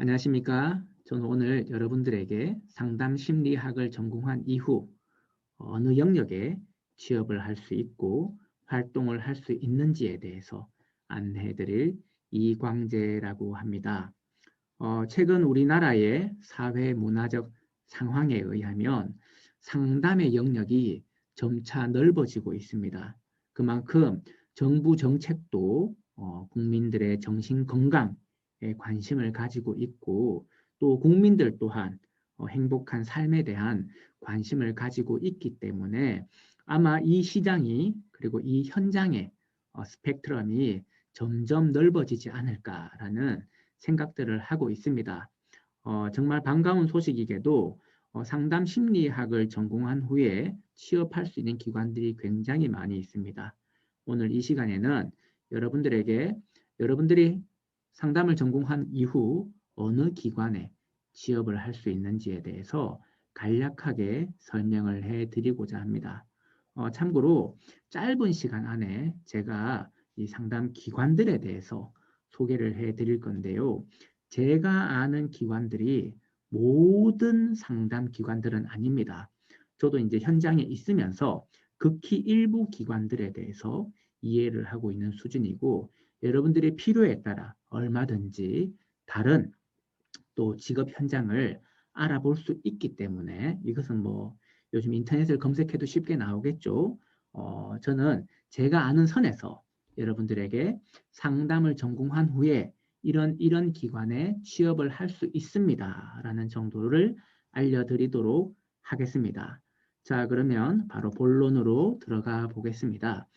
안녕하십니까? 저는 오늘 여러분들에게 상담 심리학을 전공한 이후 어느 영역에 취업을 할 수 있고 활동을 할 수 있는지에 대해서 안내해 드릴 이광재라고 합니다. 최근 우리나라의 사회 문화적 상황에 의하면 상담의 영역이 점차 넓어지고 있습니다. 그만큼 정부 정책도 국민들의 정신 건강에 관심을 가지고 있고 또 국민들 또한 행복한 삶에 대한 관심을 가지고 있기 때문에 아마 이 시장이 그리고 이 현장의 스펙트럼이 점점 넓어지지 않을까라는 생각들을 하고 있습니다. 정말 반가운 소식이게도 상담 심리학을 전공한 후에 취업할 수 있는 기관들이 굉장히 많이 있습니다. 오늘 이 시간에는 여러분들에게 여러분들이 상담을 전공한 이후 어느 기관에 취업을 할 수 있는지에 대해서 간략하게 설명을 해드리고자 합니다. 참고로 짧은 시간 안에 제가 이 상담 기관들에 대해서 소개를 해드릴 건데요. 제가 아는 기관들이 모든 상담 기관들은 아닙니다. 저도 이제 현장에 있으면서 극히 일부 기관들에 대해서 이해를 하고 있는 수준이고 여러분들의 필요에 따라 얼마든지 다른 또 직업 현장을 알아볼 수 있기 때문에 이것은 뭐 요즘 인터넷을 검색해도 쉽게 나오겠죠. 저는 제가 아는 선에서 여러분들에게 상담을 전공한 후에 이런 기관에 취업을 할 수 있습니다. 라는 정도를 알려드리도록 하겠습니다. 자, 그러면 바로 본론으로 들어가 보겠습니다.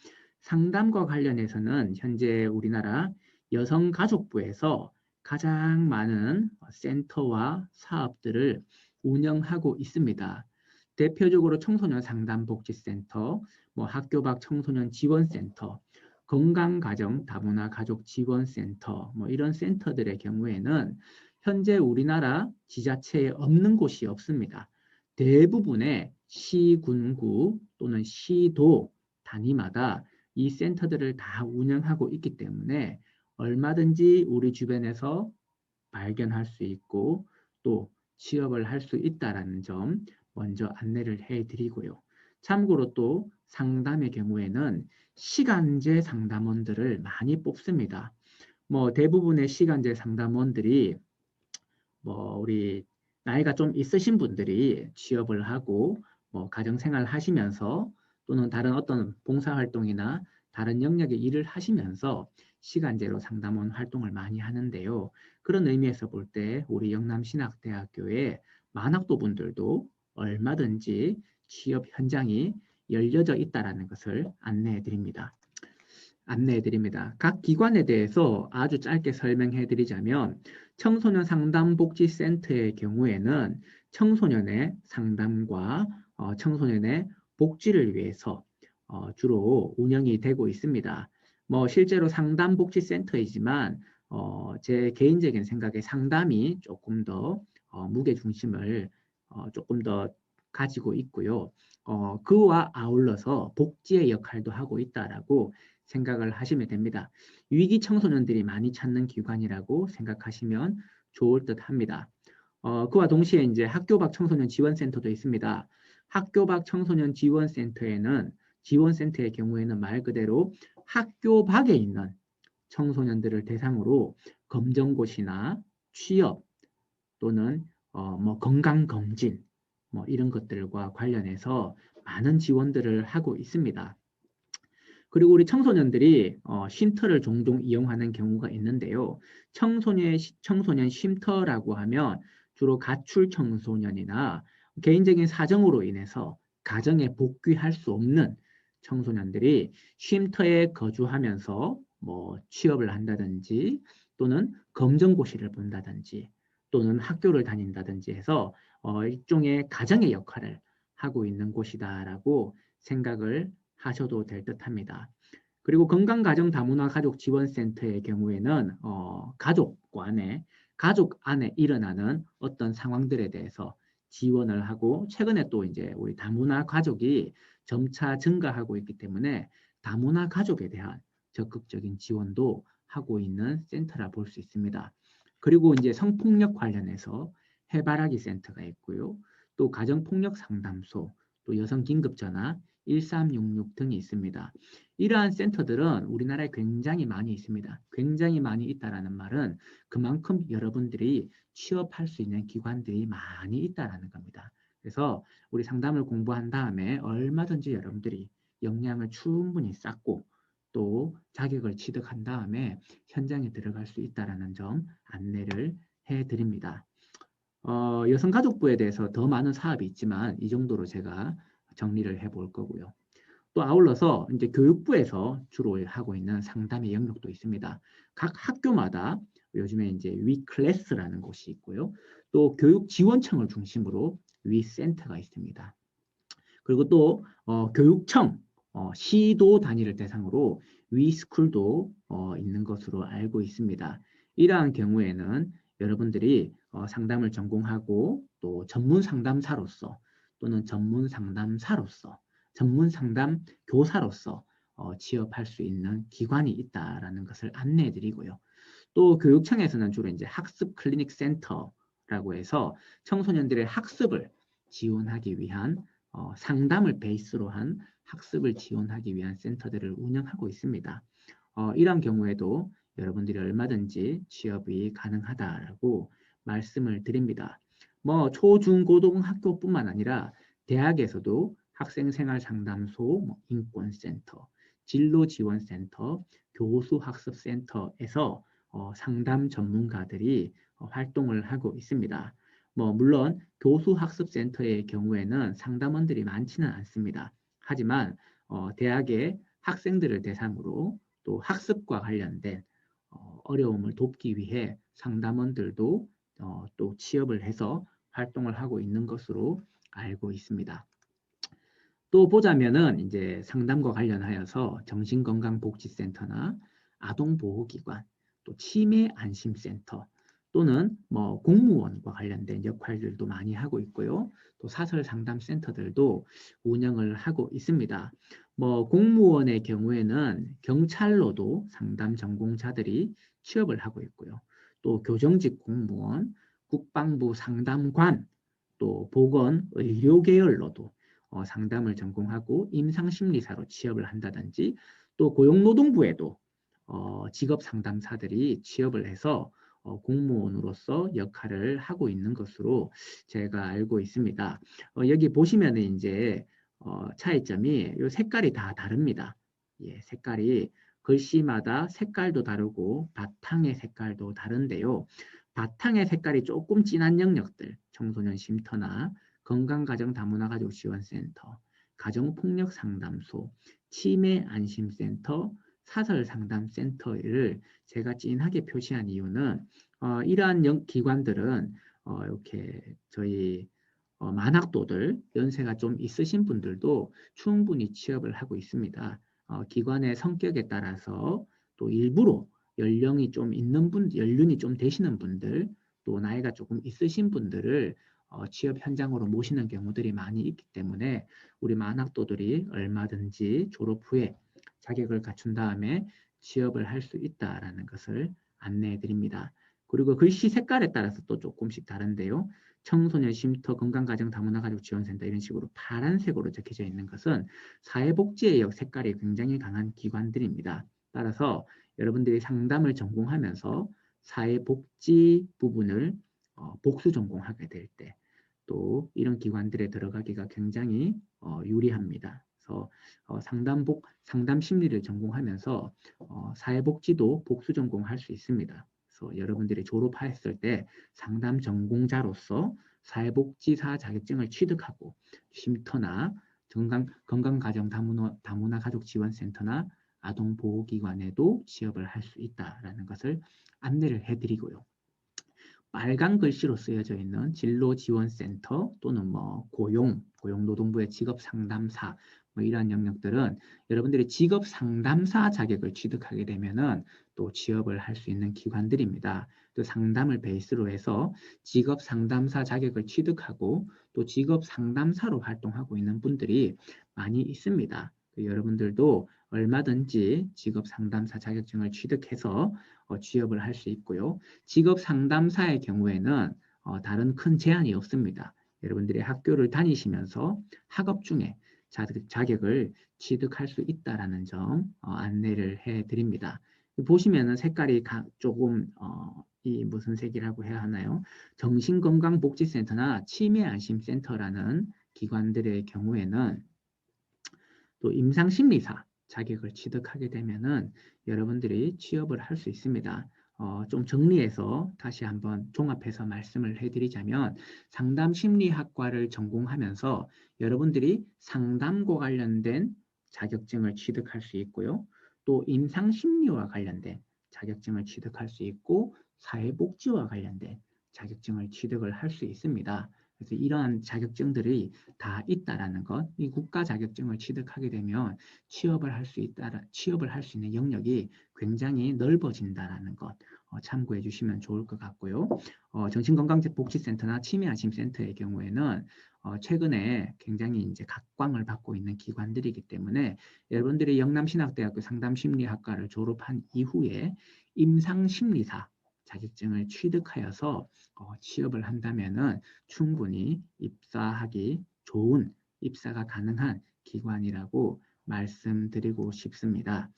상담과 관련해서는 현재 우리나라 여성가족부에서 가장 많은 센터와 사업들을 운영하고 있습니다. 대표적으로 청소년 상담복지센터, 학교 밖 청소년 지원센터, 건강가정 다문화 가족 지원센터, 이런 센터들의 경우에는 현재 우리나라 지자체에 없는 곳이 없습니다. 대부분의 시, 군구 또는 시도 단위마다 이 센터들을 다 운영하고 있기 때문에 얼마든지 우리 주변에서 발견할 수 있고 또 취업을 할 수 있다는 점 먼저 안내를 해드리고요. 참고로 또 상담의 경우에는 시간제 상담원들을 많이 뽑습니다. 대부분의 시간제 상담원들이 우리 나이가 좀 있으신 분들이 취업을 하고 가정생활 하시면서 또는 다른 어떤 봉사활동이나 다른 영역의 일을 하시면서 시간제로 상담원 활동을 많이 하는데요. 그런 의미에서 볼 때 우리 영남신학대학교의 만학도 분들도 얼마든지 취업 현장이 열려져 있다는 것을 안내해 드립니다. 각 기관에 대해서 아주 짧게 설명해 드리자면 청소년 상담복지센터의 경우에는 청소년의 상담과 청소년의 복지를 위해서 주로 운영이 되고 있습니다. 실제로 상담복지센터이지만 제 개인적인 생각에 상담이 조금 더 무게중심을 조금 더 가지고 있고요. 그와 아울러서 복지의 역할도 하고 있다라고 생각을 하시면 됩니다. 위기 청소년들이 많이 찾는 기관이라고 생각하시면 좋을 듯 합니다. 그와 동시에 이제 학교 밖 청소년 지원센터도 있습니다. 학교 밖 청소년 지원센터의 경우에는 말 그대로 학교 밖에 있는 청소년들을 대상으로 검정고시나 취업 또는 건강검진 이런 것들과 관련해서 많은 지원들을 하고 있습니다. 그리고 우리 청소년들이 쉼터를 종종 이용하는 경우가 있는데요. 청소년 쉼터라고 하면 주로 가출 청소년이나 개인적인 사정으로 인해서 가정에 복귀할 수 없는 청소년들이 쉼터에 거주하면서 취업을 한다든지 또는 검정고시를 본다든지 또는 학교를 다닌다든지 해서 일종의 가정의 역할을 하고 있는 곳이다라고 생각을 하셔도 될 듯합니다. 그리고 건강가정 다문화 가족 지원센터의 경우에는 가족 안에 일어나는 어떤 상황들에 대해서 지원을 하고 최근에 또 이제 우리 다문화 가족이 점차 증가하고 있기 때문에 다문화 가족에 대한 적극적인 지원도 하고 있는 센터라 볼 수 있습니다. 그리고 이제 성폭력 관련해서 해바라기 센터가 있고요. 또 가정폭력 상담소, 또 여성 긴급전화 1366 등이 있습니다. 이러한 센터들은 우리나라에 굉장히 많이 있습니다. 굉장히 많이 있다라는 말은 그만큼 여러분들이 취업할 수 있는 기관들이 많이 있다라는 겁니다. 그래서 우리 상담을 공부한 다음에 얼마든지 여러분들이 역량을 충분히 쌓고 또 자격을 취득한 다음에 현장에 들어갈 수 있다는 점 안내를 해드립니다. 여성가족부에 대해서 더 많은 사업이 있지만 이 정도로 제가 정리를 해볼 거고요. 또 아울러서 이제 교육부에서 주로 하고 있는 상담의 영역도 있습니다. 각 학교마다 요즘에 이제 위클래스라는 곳이 있고요. 또 교육지원청을 중심으로 위센터가 있습니다. 그리고 또 교육청, 시도 단위를 대상으로 위스쿨도 있는 것으로 알고 있습니다. 이러한 경우에는 여러분들이 상담을 전공하고 또 전문 상담사로서 또는 전문 상담사로서 전문 상담 교사로서 취업할 수 있는 기관이 있다라는 것을 안내해 드리고요. 또 교육청에서는 주로 이제 학습 클리닉 센터라고 해서 청소년들의 학습을 지원하기 위한 상담을 베이스로 한 학습을 지원하기 위한 센터들을 운영하고 있습니다. 이런 경우에도 여러분들이 얼마든지 취업이 가능하다라고 말씀을 드립니다. 뭐 초중고등학교뿐만 아니라 대학에서도 학생생활상담소, 인권센터, 진로지원센터, 교수학습센터에서 상담 전문가들이 활동을 하고 있습니다. 물론 교수학습센터의 경우에는 상담원들이 많지는 않습니다. 하지만 대학의 학생들을 대상으로 또 학습과 관련된 어려움을 돕기 위해 상담원들도 또 취업을 해서 활동을 하고 있는 것으로 알고 있습니다. 또 보자면은 이제 상담과 관련하여서 정신건강복지센터나 아동보호기관, 또 치매안심센터 또는 공무원과 관련된 역할들도 많이 하고 있고요. 또 사설상담센터들도 운영을 하고 있습니다. 공무원의 경우에는 경찰로도 상담 전공자들이 취업을 하고 있고요. 또 교정직 공무원, 국방부 상담관, 또 보건, 의료 계열로도 상담을 전공하고 임상심리사로 취업을 한다든지 또 고용노동부에도 직업 상담사들이 취업을 해서 공무원으로서 역할을 하고 있는 것으로 제가 알고 있습니다. 여기 보시면 이제 차이점이 이 색깔이 다 다릅니다. 예, 색깔이 글씨마다 색깔도 다르고 바탕의 색깔도 다른데요. 바탕의 색깔이 조금 진한 영역들, 청소년 쉼터나 건강가정다문화가족지원센터, 가정폭력상담소, 치매안심센터, 사설상담센터를 제가 진하게 표시한 이유는 이러한 기관들은 이렇게 저희 만학도들, 연세가 좀 있으신 분들도 충분히 취업을 하고 있습니다. 기관의 성격에 따라서 또 일부러 연령이 좀 있는 분, 연륜이 좀 되시는 분들, 또 나이가 조금 있으신 분들을 취업 현장으로 모시는 경우들이 많이 있기 때문에 우리 만학도들이 얼마든지 졸업 후에 자격을 갖춘 다음에 취업을 할 수 있다라는 것을 안내해 드립니다. 그리고 글씨 색깔에 따라서 또 조금씩 다른데요. 청소년 쉼터 건강가정다문화가족지원센터 이런 식으로 파란색으로 적혀져 있는 것은 사회복지의 역 색깔이 굉장히 강한 기관들입니다. 따라서 여러분들이 상담을 전공하면서 사회복지 부분을 복수 전공하게 될 때 또 이런 기관들에 들어가기가 굉장히 유리합니다. 그래서 상담 심리를 전공하면서 사회복지도 복수 전공할 수 있습니다. 그래서 여러분들이 졸업했을 때 상담 전공자로서 사회복지사 자격증을 취득하고 쉼터나 건강가정다문화가족지원센터나 아동보호기관에도 취업을 할 수 있다는 것을 안내를 해드리고요. 빨간 글씨로 쓰여져 있는 진로지원센터 또는 고용노동부의 직업상담사 이러한 영역들은 여러분들이 직업상담사 자격을 취득하게 되면은 또 취업을 할 수 있는 기관들입니다. 또 상담을 베이스로 해서 직업상담사 자격을 취득하고 또 직업상담사로 활동하고 있는 분들이 많이 있습니다. 여러분들도 얼마든지 직업 상담사 자격증을 취득해서 취업을 할 수 있고요. 직업 상담사의 경우에는 다른 큰 제한이 없습니다. 여러분들이 학교를 다니시면서 학업 중에 자격을 취득할 수 있다라는 점 안내를 해드립니다. 보시면은 색깔이 조금 이 무슨 색이라고 해야 하나요? 정신건강복지센터나 치매안심센터라는 기관들의 경우에는 또 임상심리사 자격을 취득하게 되면은 여러분들이 취업을 할 수 있습니다. 좀 정리해서 다시 한번 종합해서 말씀을 해드리자면 상담심리학과를 전공하면서 여러분들이 상담과 관련된 자격증을 취득할 수 있고요. 또 임상심리와 관련된 자격증을 취득할 수 있고 사회복지와 관련된 자격증을 취득을 할 수 있습니다. 그래서 이러한 자격증들이 다 있다라는 것, 이 국가 자격증을 취득하게 되면 취업을 할 수 있는 영역이 굉장히 넓어진다라는 것 참고해 주시면 좋을 것 같고요. 정신건강복지센터나 치매안심센터의 경우에는 최근에 굉장히 이제 각광을 받고 있는 기관들이기 때문에 여러분들이 영남신학대학교 상담심리학과를 졸업한 이후에 임상심리사 자격증을 취득하여서 취업을 한다면은 충분히 입사하기 좋은 입사가 가능한 기관이라고 말씀드리고 싶습니다.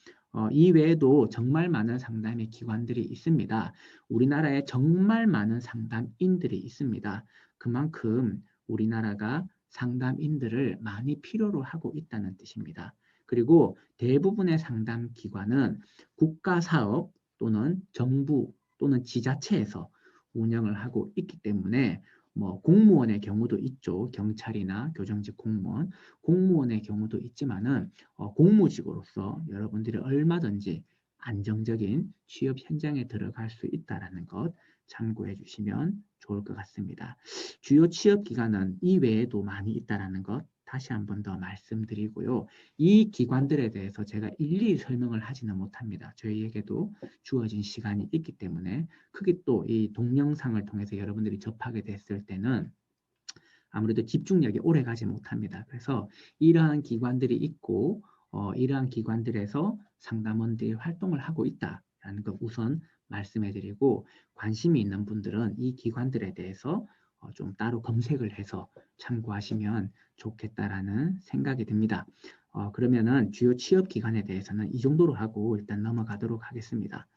이 외에도 정말 많은 상담의 기관들이 있습니다. 우리나라에 정말 많은 상담인들이 있습니다. 그만큼 우리나라가 상담인들을 많이 필요로 하고 있다는 뜻입니다. 그리고 대부분의 상담 기관은 국가사업 또는 정부 또는 지자체에서 운영을 하고 있기 때문에 뭐 공무원의 경우도 있죠. 경찰이나 교정직 공무원, 공무원의 경우도 있지만은 공무직으로서 여러분들이 얼마든지 안정적인 취업 현장에 들어갈 수 있다라는 것 참고해 주시면 좋을 것 같습니다. 주요 취업 기관은 이 외에도 많이 있다라는 것 다시 한 번 더 말씀드리고요. 이 기관들에 대해서 제가 일일이 설명을 하지는 못합니다. 저희에게도 주어진 시간이 있기 때문에 크게 또 이 동영상을 통해서 여러분들이 접하게 됐을 때는 아무래도 집중력이 오래 가지 못합니다. 그래서 이러한 기관들이 있고 이러한 기관들에서 상담원들이 활동을 하고 있다라는 것 우선 말씀해드리고 관심이 있는 분들은 이 기관들에 대해서 좀 따로 검색을 해서 참고하시면 좋겠다라는 생각이 듭니다. 그러면은 주요 취업 기관에 대해서는 이 정도로 하고 일단 넘어가도록 하겠습니다.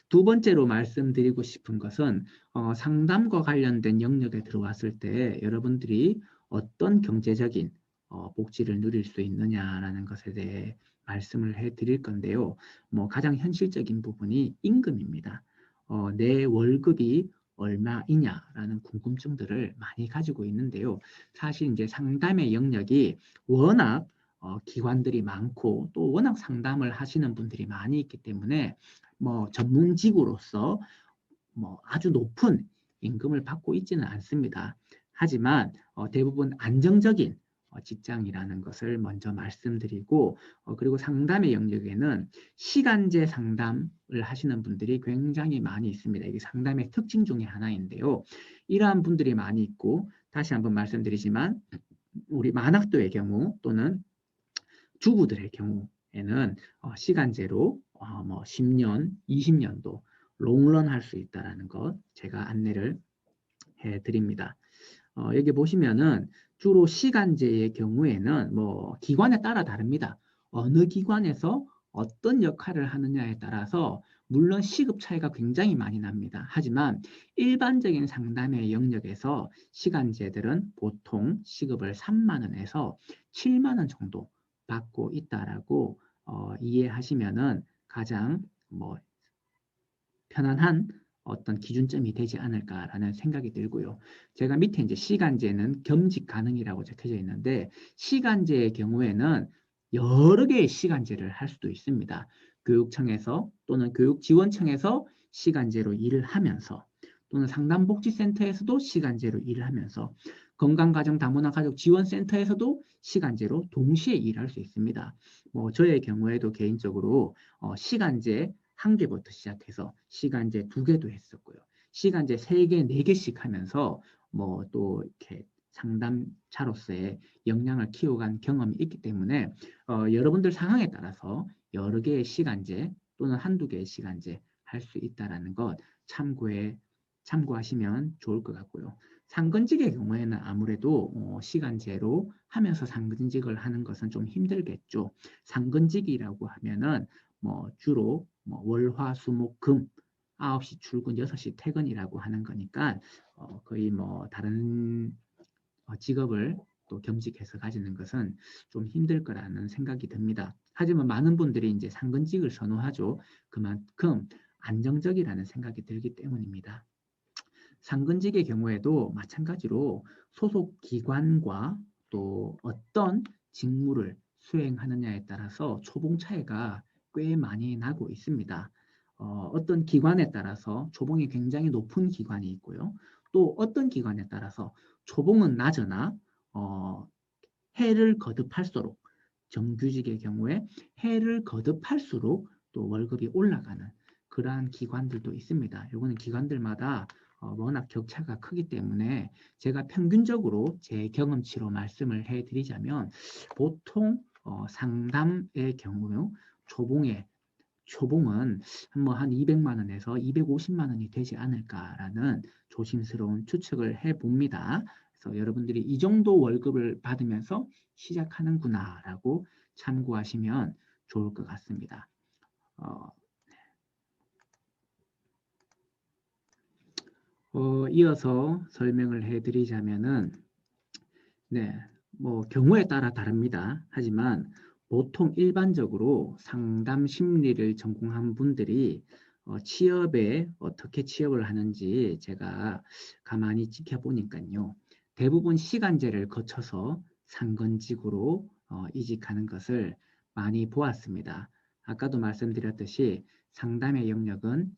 두 번째로 말씀드리고 싶은 것은 상담과 관련된 영역에 들어왔을 때 여러분들이 어떤 경제적인 복지를 누릴 수 있느냐라는 것에 대해 말씀을 해드릴 건데요. 뭐 가장 현실적인 부분이 임금입니다. 내 월급이 얼마이냐라는 궁금증들을 많이 가지고 있는데요. 사실 이제 상담의 영역이 워낙 기관들이 많고 또 워낙 상담을 하시는 분들이 많이 있기 때문에 뭐 전문직으로서 뭐 아주 높은 임금을 받고 있지는 않습니다. 하지만 대부분 안정적인 직장이라는 것을 먼저 말씀드리고 그리고 상담의 영역에는 시간제 상담을 하시는 분들이 굉장히 많이 있습니다. 이게 상담의 특징 중에 하나인데요. 이러한 분들이 많이 있고 다시 한번 말씀드리지만 우리 만학도의 경우 또는 주부들의 경우에는 시간제로 뭐 10년, 20년도 롱런 할 수 있다는 것 제가 안내를 해드립니다. 여기 보시면은 주로 시간제의 경우에는 뭐 기관에 따라 다릅니다. 어느 기관에서 어떤 역할을 하느냐에 따라서 물론 시급 차이가 굉장히 많이 납니다. 하지만 일반적인 상담의 영역에서 시간제들은 보통 시급을 3만 원에서 7만 원 정도 받고 있다라고 이해하시면은 가장 뭐 편안한 어떤 기준점이 되지 않을까라는 생각이 들고요. 제가 밑에 이제 시간제는 겸직 가능이라고 적혀져 있는데 시간제의 경우에는 여러 개의 시간제를 할 수도 있습니다. 교육청에서 또는 교육지원청에서 시간제로 일을 하면서 또는 상담복지센터에서도 시간제로 일을 하면서 건강가정다문화가족지원센터에서도 시간제로 동시에 일할 수 있습니다. 뭐 저의 경우에도 개인적으로 시간제 1개부터 시작해서 시간제 2개도 했었고요. 시간제 3개, 4개씩 하면서 뭐 또 이렇게 상담자로서의 역량을 키워간 경험이 있기 때문에 여러분들 상황에 따라서 여러 개의 시간제 또는 한두 개의 시간제 할 수 있다라는 것 참고하시면 좋을 것 같고요. 상근직의 경우에는 아무래도 시간제로 하면서 상근직을 하는 것은 좀 힘들겠죠. 상근직이라고 하면은 주로 월, 화, 수, 목, 금 9시 출근, 6시 퇴근이라고 하는 거니까 거의 다른 직업을 또 겸직해서 가지는 것은 좀 힘들 거라는 생각이 듭니다. 하지만 많은 분들이 이제 상근직을 선호하죠. 그만큼 안정적이라는 생각이 들기 때문입니다. 상근직의 경우에도 마찬가지로 소속 기관과 또 어떤 직무를 수행하느냐에 따라서 초봉 차이가 꽤 많이 나고 있습니다. 어떤 기관에 따라서 초봉이 굉장히 높은 기관이 있고요. 또 어떤 기관에 따라서 초봉은 낮으나 해를 거듭할수록 정규직의 경우에 해를 거듭할수록 또 월급이 올라가는 그러한 기관들도 있습니다. 이거는 기관들마다 워낙 격차가 크기 때문에 제가 평균적으로 제 경험치로 말씀을 해드리자면 보통 상담의 경우 초봉은 한 200만 원에서 250만 원이 되지 않을까라는 조심스러운 추측을 해봅니다. 그래서 여러분들이 이 정도 월급을 받으면서 시작하는구나라고 참고하시면 좋을 것 같습니다. 이어서 설명을 해드리자면은 네, 경우에 따라 다릅니다. 하지만 보통 일반적으로 상담 심리를 전공한 분들이 취업에 어떻게 취업을 하는지 제가 가만히 지켜보니까요. 대부분 시간제를 거쳐서 상근직으로 이직하는 것을 많이 보았습니다. 아까도 말씀드렸듯이 상담의 영역은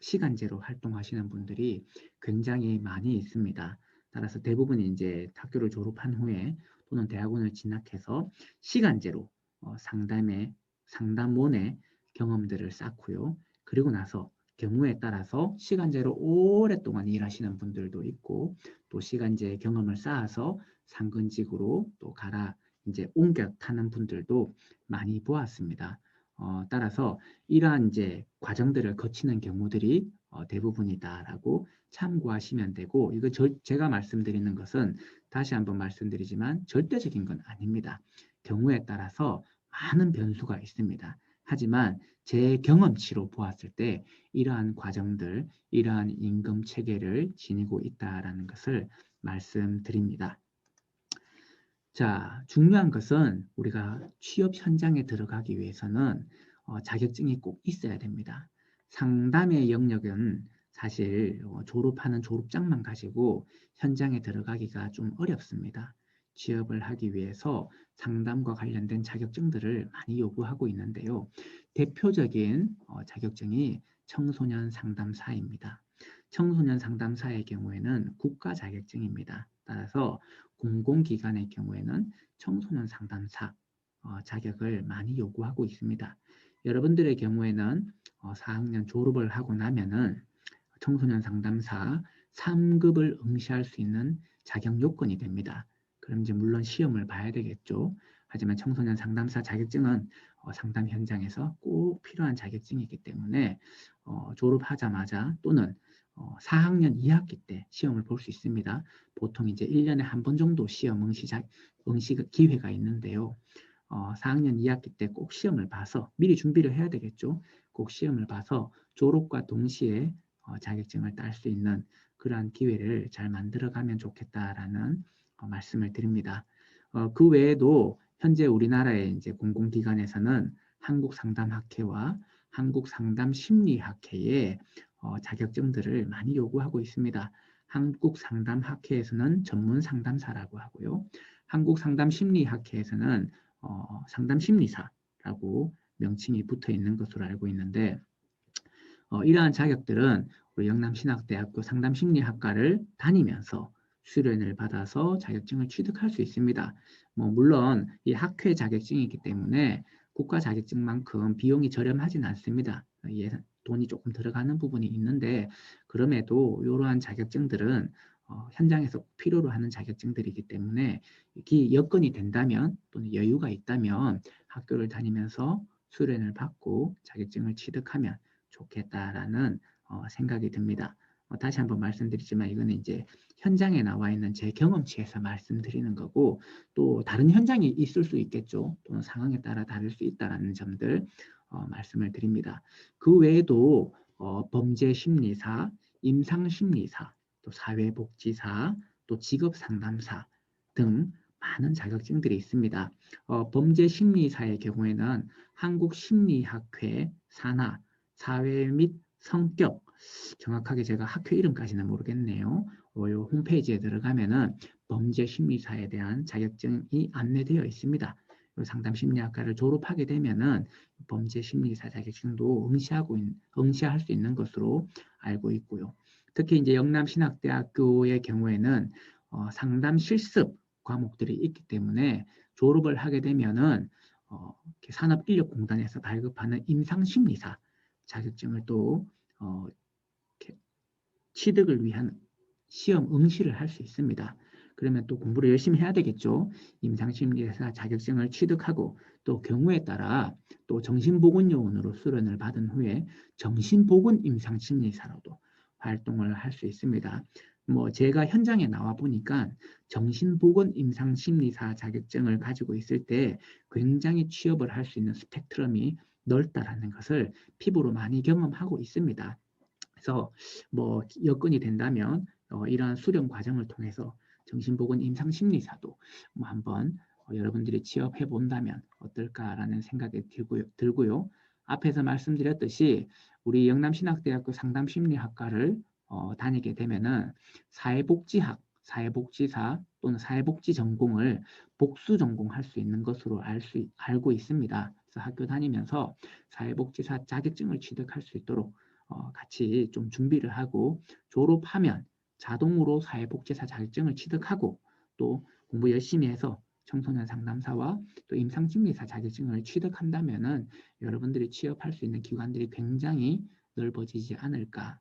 시간제로 활동하시는 분들이 굉장히 많이 있습니다. 따라서 대부분 이제 학교를 졸업한 후에 또는 대학원을 진학해서 시간제로 상담원의 경험들을 쌓고요. 그리고 나서 경우에 따라서 시간제로 오랫동안 일하시는 분들도 있고 또 시간제 경험을 쌓아서 상근직으로 또 이제 옮겨 타는 분들도 많이 보았습니다. 따라서 이러한 이제 과정들을 거치는 경우들이 대부분이다라고 참고하시면 되고 이거 제가 말씀드리는 것은 다시 한번 말씀드리지만 절대적인 건 아닙니다. 경우에 따라서 많은 변수가 있습니다. 하지만 제 경험치로 보았을 때 이러한 과정들, 이러한 임금 체계를 지니고 있다라는 것을 말씀드립니다. 자, 중요한 것은 우리가 취업 현장에 들어가기 위해서는 자격증이 꼭 있어야 됩니다. 상담의 영역은 사실 졸업하는 졸업장만 가지고 현장에 들어가기가 좀 어렵습니다. 취업을 하기 위해서 상담과 관련된 자격증들을 많이 요구하고 있는데요. 대표적인 자격증이 청소년 상담사입니다. 청소년 상담사의 경우에는 국가 자격증입니다. 따라서 공공기관의 경우에는 청소년 상담사 자격을 많이 요구하고 있습니다. 여러분들의 경우에는 4학년 졸업을 하고 나면은 청소년 상담사 3급을 응시할 수 있는 자격 요건이 됩니다. 그럼 이제 물론 시험을 봐야 되겠죠. 하지만 청소년 상담사 자격증은 상담 현장에서 꼭 필요한 자격증이기 때문에 졸업하자마자 또는 4학년 2학기 때 시험을 볼 수 있습니다. 보통 이제 1년에 한 번 정도 시험 응시 기회가 있는데요. 4학년 2학기 때 꼭 시험을 봐서 미리 준비를 해야 되겠죠. 꼭 시험을 봐서 졸업과 동시에 자격증을 딸 수 있는 그러한 기회를 잘 만들어가면 좋겠다라는 말씀을 드립니다. 그 외에도 현재 우리나라의 이제 공공기관에서는 한국상담학회와 한국상담심리학회에 자격증들을 많이 요구하고 있습니다. 한국상담학회에서는 전문상담사라고 하고요. 한국상담심리학회에서는 상담심리사라고 명칭이 붙어 있는 것으로 알고 있는데 이러한 자격들은 우리 영남신학대학교 상담심리학과를 다니면서 수련을 받아서 자격증을 취득할 수 있습니다. 물론 이 학회 자격증이기 때문에 국가 자격증만큼 비용이 저렴하진 않습니다. 돈이 조금 들어가는 부분이 있는데 그럼에도 이러한 자격증들은 현장에서 필요로 하는 자격증들이기 때문에 이 여건이 된다면 또는 여유가 있다면 학교를 다니면서 수련을 받고 자격증을 취득하면 좋겠다라는 생각이 듭니다. 다시 한번 말씀드리지만 이거는 이제 현장에 나와 있는 제 경험치에서 말씀드리는 거고 또 다른 현장이 있을 수 있겠죠. 또는 상황에 따라 다를 수 있다는 점들 말씀을 드립니다. 그 외에도 범죄심리사, 임상심리사, 또 사회복지사, 또 직업상담사 등 많은 자격증들이 있습니다. 범죄심리사의 경우에는 한국심리학회 산하, 사회 및 성격, 정확하게 제가 학회 이름까지는 모르겠네요. 요 홈페이지에 들어가면은 범죄심리사에 대한 자격증이 안내되어 있습니다. 상담심리학과를 졸업하게 되면은 범죄심리사 자격증도 응시할 수 있는 것으로 알고 있고요. 특히 이제 영남신학대학교의 경우에는 상담 실습 과목들이 있기 때문에 졸업을 하게 되면은 산업인력공단에서 발급하는 임상심리사 자격증을 또 취득을 위한 시험 응시를 할 수 있습니다. 그러면 또 공부를 열심히 해야 되겠죠. 임상심리사 자격증을 취득하고 또 경우에 따라 또 정신보건요원으로 수련을 받은 후에 정신보건 임상심리사로도 활동을 할 수 있습니다. 제가 현장에 나와 보니까 정신보건 임상심리사 자격증을 가지고 있을 때 굉장히 취업을 할 수 있는 스펙트럼이 넓다라는 것을 피부로 많이 경험하고 있습니다. 그래서 여건이 된다면 이러한 수련 과정을 통해서 정신보건 임상심리사도 한번 여러분들이 취업해 본다면 어떨까라는 생각이 들고요. 앞에서 말씀드렸듯이 우리 영남신학대학교 상담심리학과를 다니게 되면은 사회복지학, 사회복지사 또는 사회복지 전공을 복수 전공할 수 있는 것으로 알고 있습니다. 그래서 학교 다니면서 사회복지사 자격증을 취득할 수 있도록 같이 좀 준비를 하고 졸업하면 자동으로 사회복지사 자격증을 취득하고 또 공부 열심히 해서 청소년 상담사와 또 임상심리사 자격증을 취득한다면은 여러분들이 취업할 수 있는 기관들이 굉장히 넓어지지 않을까.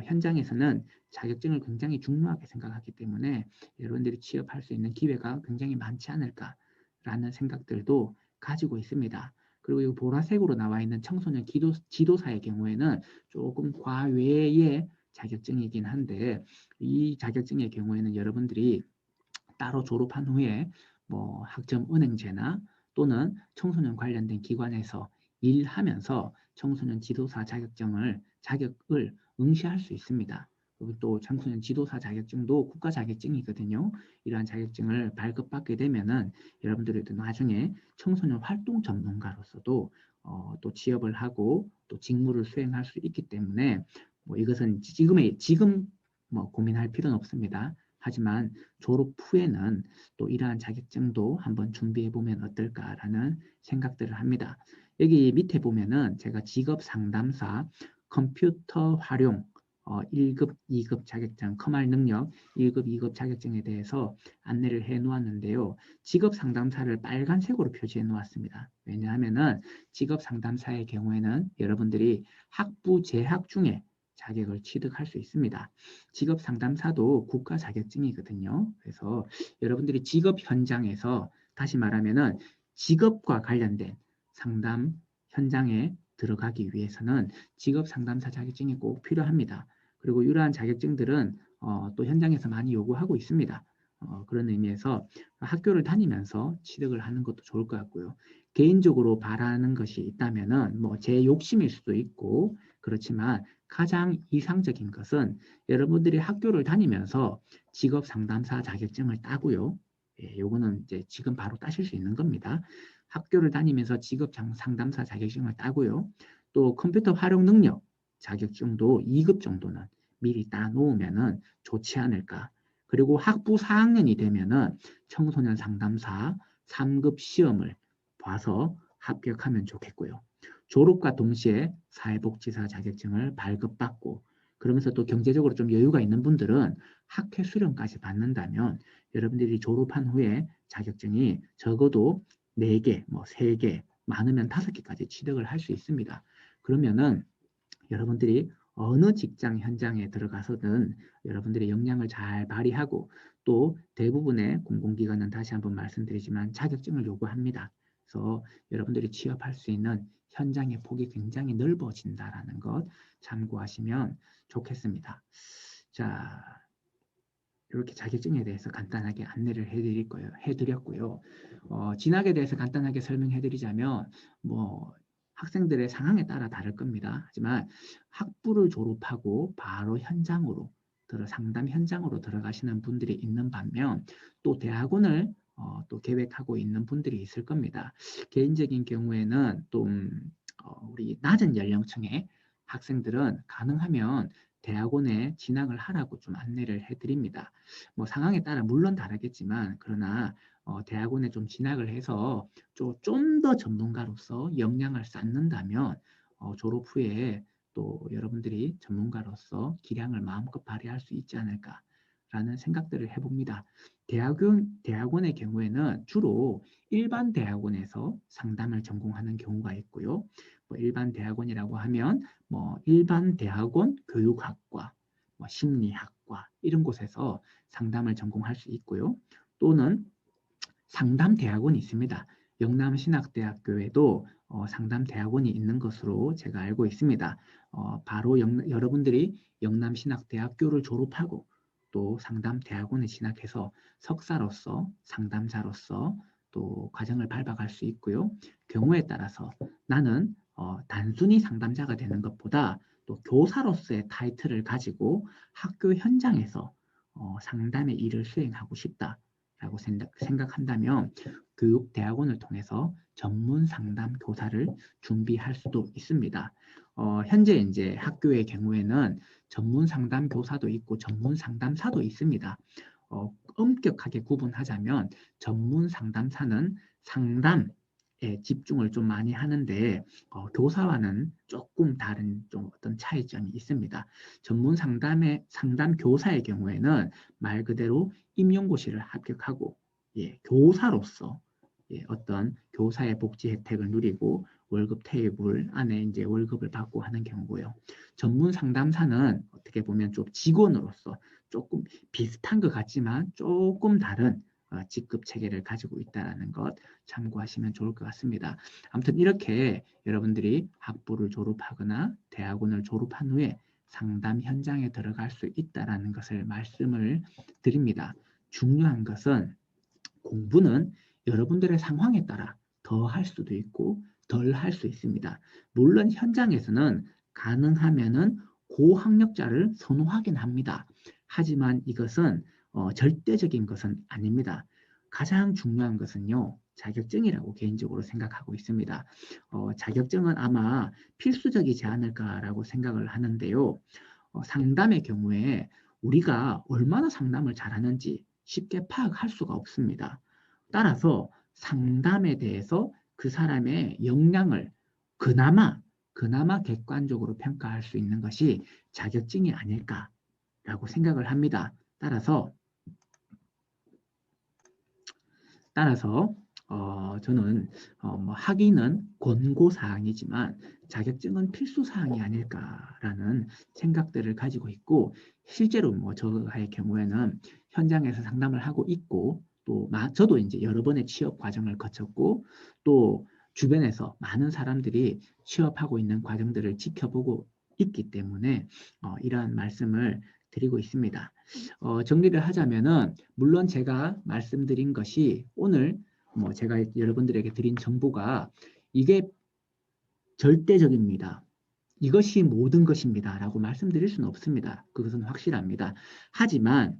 현장에서는 자격증을 굉장히 중요하게 생각하기 때문에 여러분들이 취업할 수 있는 기회가 굉장히 많지 않을까라는 생각들도 가지고 있습니다. 그리고 이 보라색으로 나와 있는 청소년 지도사의 경우에는 조금 과외의 자격증이긴 한데 이 자격증의 경우에는 여러분들이 따로 졸업한 후에 학점은행제나 또는 청소년 관련된 기관에서 일하면서 청소년 지도사 자격을 응시할 수 있습니다. 그리고 또 청소년 지도사 자격증도 국가 자격증이거든요. 이러한 자격증을 발급받게 되면은 여러분들도 나중에 청소년 활동 전문가로서도 또 취업을 하고 또 직무를 수행할 수 있기 때문에 이것은 지금 고민할 필요는 없습니다. 하지만 졸업 후에는 또 이러한 자격증도 한번 준비해 보면 어떨까라는 생각들을 합니다. 여기 밑에 보면은 제가 직업 상담사 컴퓨터 활용 1급, 2급 자격증, 커말 능력 1급, 2급 자격증에 대해서 안내를 해 놓았는데요. 직업 상담사를 빨간색으로 표시해 놓았습니다. 왜냐하면은 직업 상담사의 경우에는 여러분들이 학부 재학 중에 자격을 취득할 수 있습니다. 직업 상담사도 국가 자격증이거든요. 그래서 여러분들이 직업 현장에서 다시 말하면은 직업과 관련된 상담 현장에 들어가기 위해서는 직업 상담사 자격증이 꼭 필요합니다. 그리고 이러한 자격증들은 또 현장에서 많이 요구하고 있습니다. 그런 의미에서 학교를 다니면서 취득을 하는 것도 좋을 것 같고요. 개인적으로 바라는 것이 있다면은 제 욕심일 수도 있고 그렇지만 가장 이상적인 것은 여러분들이 학교를 다니면서 직업 상담사 자격증을 따고요. 요거는 이제 지금 바로 따실 수 있는 겁니다. 학교를 다니면서 직업 상담사 자격증을 따고요. 또 컴퓨터 활용 능력 자격증도 2급 정도는 미리 따 놓으면은 좋지 않을까. 그리고 학부 4학년이 되면은 청소년 상담사 3급 시험을 봐서 합격하면 좋겠고요. 졸업과 동시에 사회복지사 자격증을 발급받고 그러면서 또 경제적으로 좀 여유가 있는 분들은 학회 수련까지 받는다면 여러분들이 졸업한 후에 자격증이 적어도 4개, 3개, 많으면 5개까지 취득을 할 수 있습니다. 그러면은 여러분들이 어느 직장 현장에 들어가서든 여러분들의 역량을 잘 발휘하고 또 대부분의 공공기관은 다시 한번 말씀드리지만 자격증을 요구합니다. 그래서 여러분들이 취업할 수 있는 현장의 폭이 굉장히 넓어진다라는 것 참고하시면 좋겠습니다. 자, 이렇게 자격증에 대해서 간단하게 안내를 해드렸고요. 진학에 대해서 간단하게 설명해드리자면 뭐 학생들의 상황에 따라 다를 겁니다. 하지만 학부를 졸업하고 바로 상담 현장으로 들어가시는 분들이 있는 반면 또 대학원을 또 계획하고 있는 분들이 있을 겁니다. 개인적인 경우에는 또 우리 낮은 연령층의 학생들은 가능하면 대학원에 진학을 하라고 좀 안내를 해드립니다. 뭐 상황에 따라 물론 다르겠지만 그러나 대학원에 좀 진학을 해서 좀 더 전문가로서 역량을 쌓는다면 졸업 후에 또 여러분들이 전문가로서 기량을 마음껏 발휘할 수 있지 않을까라는 생각들을 해봅니다. 대학원의 경우에는 주로 일반 대학원에서 상담을 전공하는 경우가 있고요. 뭐 일반 대학원이라고 하면 뭐 일반 대학원 교육학과, 뭐 심리학과 이런 곳에서 상담을 전공할 수 있고요. 또는 상담대학원이 있습니다. 영남신학대학교에도 상담대학원이 있는 것으로 제가 알고 있습니다. 바로 여러분들이 영남신학대학교를 졸업하고 또 상담대학원에 진학해서 석사로서 상담사로서 또 과정을 밟아갈 수 있고요. 경우에 따라서 나는 단순히 상담자가 되는 것보다 또 교사로서의 타이틀을 가지고 학교 현장에서 상담의 일을 수행하고 싶다. 라고 생각한다면 교육대학원을 통해서 전문 상담 교사를 준비할 수도 있습니다. 현재 이제 학교의 경우에는 전문 상담 교사도 있고 전문 상담사도 있습니다. 엄격하게 구분하자면 전문 상담사는 상담에 집중을 좀 많이 하는데 교사와는 조금 다른 좀 어떤 차이점이 있습니다. 전문 상담 교사의 경우에는 말 그대로 임용고시를 합격하고 교사로서 어떤 교사의 복지 혜택을 누리고 월급 테이블 안에 이제 월급을 받고 하는 경우고요. 전문 상담사는 어떻게 보면 좀 직원으로서 조금 비슷한 것 같지만 조금 다른 직급 체계를 가지고 있다는 것 참고하시면 좋을 것 같습니다. 아무튼 이렇게 여러분들이 학부를 졸업하거나 대학원을 졸업한 후에 상담 현장에 들어갈 수 있다는 것을 말씀을 드립니다. 중요한 것은 공부는 여러분들의 상황에 따라 더 할 수도 있고 덜 할 수 있습니다. 물론 현장에서는 가능하면은 고학력자를 선호하긴 합니다. 하지만 이것은 절대적인 것은 아닙니다. 가장 중요한 것은요. 자격증이라고 개인적으로 생각하고 있습니다. 자격증은 아마 필수적이지 않을까라고 생각을 하는데요. 상담의 경우에 우리가 얼마나 상담을 잘하는지 쉽게 파악할 수가 없습니다. 따라서 상담에 대해서 그 사람의 역량을 그나마 객관적으로 평가할 수 있는 것이 자격증이 아닐까라고 생각을 합니다. 따라서 저는 뭐 학위는 권고사항이지만 자격증은 필수사항이 아닐까라는 생각들을 가지고 있고 실제로 뭐 저의 경우에는 현장에서 상담을 하고 있고 또 저도 이제 여러 번의 취업 과정을 거쳤고 또 주변에서 많은 사람들이 취업하고 있는 과정들을 지켜보고 있기 때문에 이러한 말씀을 드리고 있습니다. 정리를 하자면은 물론 제가 말씀드린 것이 오늘 뭐 제가 여러분들에게 드린 정보가 이게 절대적입니다. 이것이 모든 것입니다. 라고 말씀드릴 수는 없습니다. 그것은 확실합니다. 하지만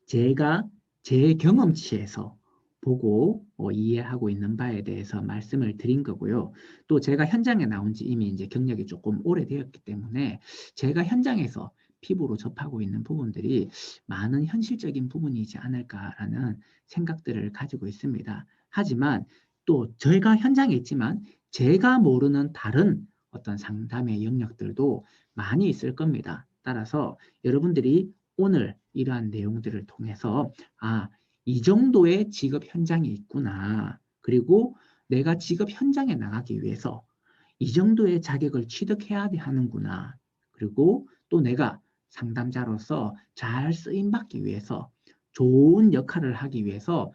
제가 제 경험치에서 보고 이해하고 있는 바에 대해서 말씀을 드린 거고요. 또 제가 현장에 나온 지 이미 이제 경력이 조금 오래되었기 때문에 제가 현장에서 피부로 접하고 있는 부분들이 많은 현실적인 부분이지 않을까라는 생각들을 가지고 있습니다. 하지만 또 저희가 현장에 있지만 제가 모르는 다른 어떤 상담의 영역들도 많이 있을 겁니다. 따라서 여러분들이 오늘 이러한 내용들을 통해서 이 정도의 직업 현장이 있구나. 그리고 내가 직업 현장에 나가기 위해서 이 정도의 자격을 취득해야 하는구나. 그리고 또 내가 상담자로서 잘 쓰임받기 위해서 좋은 역할을 하기 위해서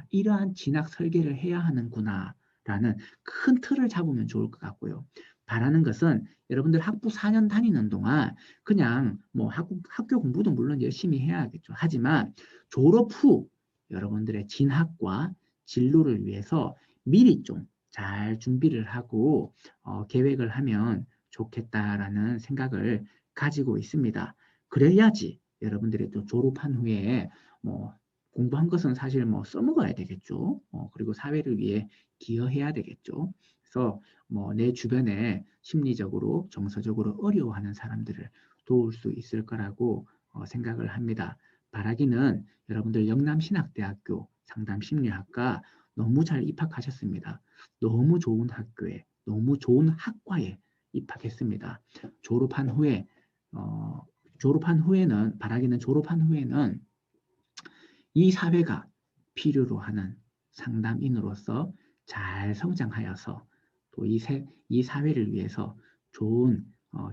이러한 진학 설계를 해야 하는구나 라는 큰 틀을 잡으면 좋을 것 같고요. 바라는 것은 여러분들 학부 4년 다니는 동안 그냥 뭐 학교 공부도 물론 열심히 해야겠죠. 하지만 졸업 후 여러분들의 진학과 진로를 위해서 미리 좀 잘 준비를 하고 계획을 하면 좋겠다라는 생각을 가지고 있습니다. 그래야지 여러분들이 또 졸업한 후에 뭐 공부한 것은 사실 뭐 써먹어야 되겠죠. 그리고 사회를 위해 기여해야 되겠죠. 그래서 뭐 내 주변에 심리적으로 정서적으로 어려워하는 사람들을 도울 수 있을 거라고 생각을 합니다. 바라기는 여러분들 영남신학대학교 상담심리학과 너무 잘 입학하셨습니다. 너무 좋은 학교에, 너무 좋은 학과에 입학했습니다. 졸업한 후에 졸업한 후에는 바라기는 졸업한 후에는 이 사회가 필요로 하는 상담인으로서 잘 성장하여서 또 이 사회를 위해서 좋은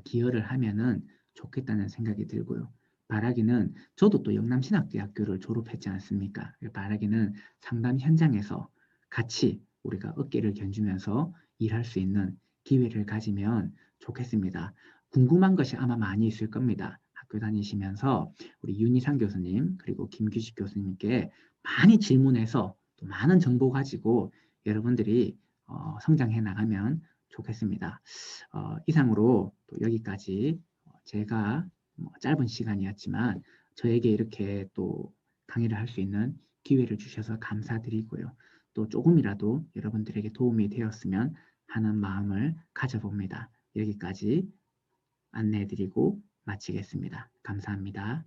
기여를 하면은 좋겠다는 생각이 들고요. 바라기는 저도 또 영남신학대학교를 졸업했지 않습니까? 바라기는 상담 현장에서 같이 우리가 어깨를 견주면서 일할 수 있는 기회를 가지면 좋겠습니다. 궁금한 것이 아마 많이 있을 겁니다. 학교 다니시면서 우리 윤희상 교수님 그리고 김규식 교수님께 많이 질문해서 또 많은 정보 가지고 여러분들이 성장해 나가면 좋겠습니다. 이상으로 또 여기까지 제가 짧은 시간이었지만 저에게 이렇게 또 강의를 할 수 있는 기회를 주셔서 감사드리고요. 또 조금이라도 여러분들에게 도움이 되었으면 하는 마음을 가져봅니다. 여기까지 안내해드리고 마치겠습니다. 감사합니다.